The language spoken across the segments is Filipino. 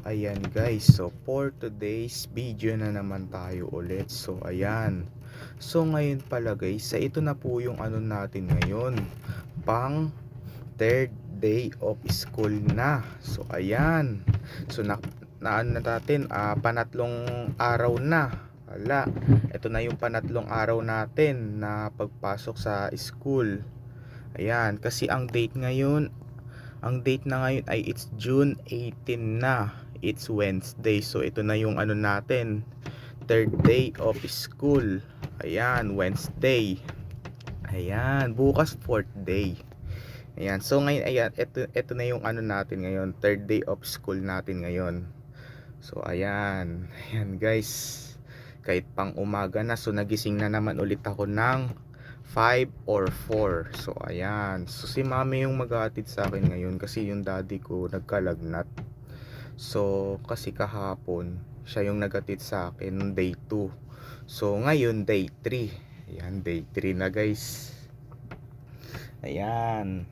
Ayan guys, so for today's video na naman tayo ulit. So ayan. So ngayon pala guys, sa ito na po yung ano natin ngayon. Pang third day of school na. So ayan. So na ano na natin, panatlong araw na. Wala. Ito na yung panatlong araw natin na pagpasok sa school. Ayan, kasi ang date na ngayon ay it's June 18 na. It's Wednesday. So ito na yung ano natin, third day of school. Ayan, Wednesday. Ayan, bukas fourth day. Ayan, so ngayon, ayan, ito na yung ano natin ngayon, third day of school natin ngayon. So ayan, ayan guys. Kahit pang umaga na, so nagising na naman ulit ako ng 5 or 4. So ayan, so si mami yung maghahatid sa akin ngayon kasi yung daddy ko nagkalagnat. So kasi kahapon siya yung naghatid sa akin day 2. So ngayon day 3. Ayan, day 3 na guys. Ayan,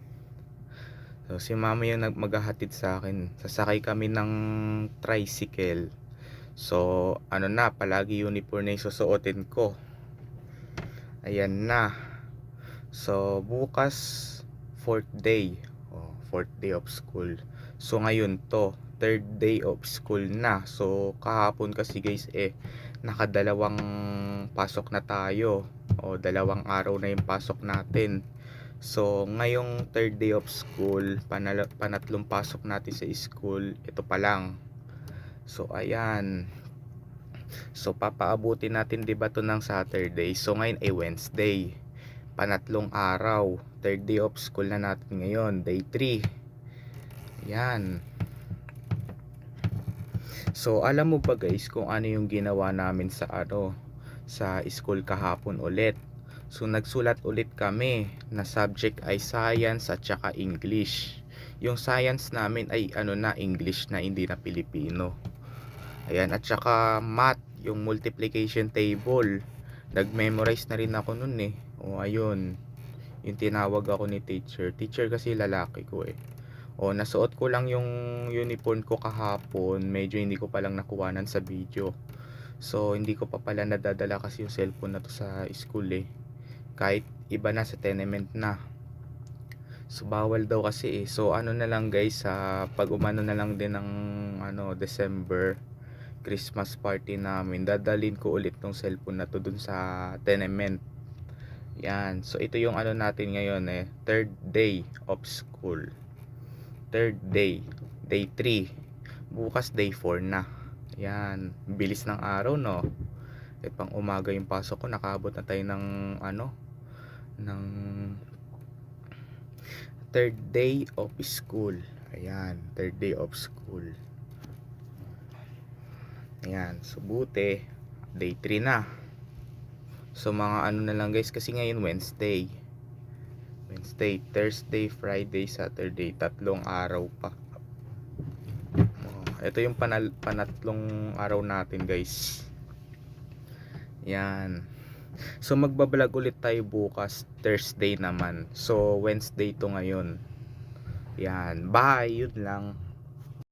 so si mami yung maghahatid sa akin. Sasakay kami ng tricycle. So ano na, palagi uniform na yung susuotin ko. Ayan na. So bukas fourth day. Fourth day of school. So ngayon to third day of school na. So kahapon kasi guys nakadalawang pasok na tayo. Dalawang araw na yung pasok natin. So ngayong third day of school, panatlong pasok natin sa school. Ito pa lang. So ayan. So papaabutin natin 'di ba to ng Saturday. So ngayon ay Wednesday. Panatlong araw, third day of school na natin ngayon, day 3. Yan. So alam mo ba guys kung ano yung ginawa namin sa sa school kahapon ulit? So nagsulat ulit kami na subject ay science at saka English. Yung science namin ay English na, hindi na Pilipino. Ayan, at saka math, yung multiplication table. Nag-memorize na rin ako nun ayun, yung tinawag ako ni teacher kasi lalaki ko nasuot ko lang yung uniform ko kahapon, medyo hindi ko palang nakuhanan sa video. So hindi ko pa pala nadadala kasi yung cellphone na to sa school kahit iba na, sa tenement na. So bawal daw kasi so ano na lang guys, pag umano na lang din ng December Christmas party namin, dadalhin ko ulit tong cellphone na to dun sa tenement. Yan, so ito yung natin ngayon third day of school. Third day, day 3. Bukas day 4 na. Yan, bilis ng araw no. Pang umaga yung pasok ko, nakaabot na tayo ng ng third day of school. Ayan, third day of school. Ayan, so buti day 3 na. So mga na lang guys, kasi ngayon Wednesday, Thursday, Friday, Saturday, tatlong araw pa. Ito yung panatlong araw natin guys. Yan. So magbablog ulit tayo bukas, Thursday naman. So Wednesday to ngayon. Yan, bye, yun lang.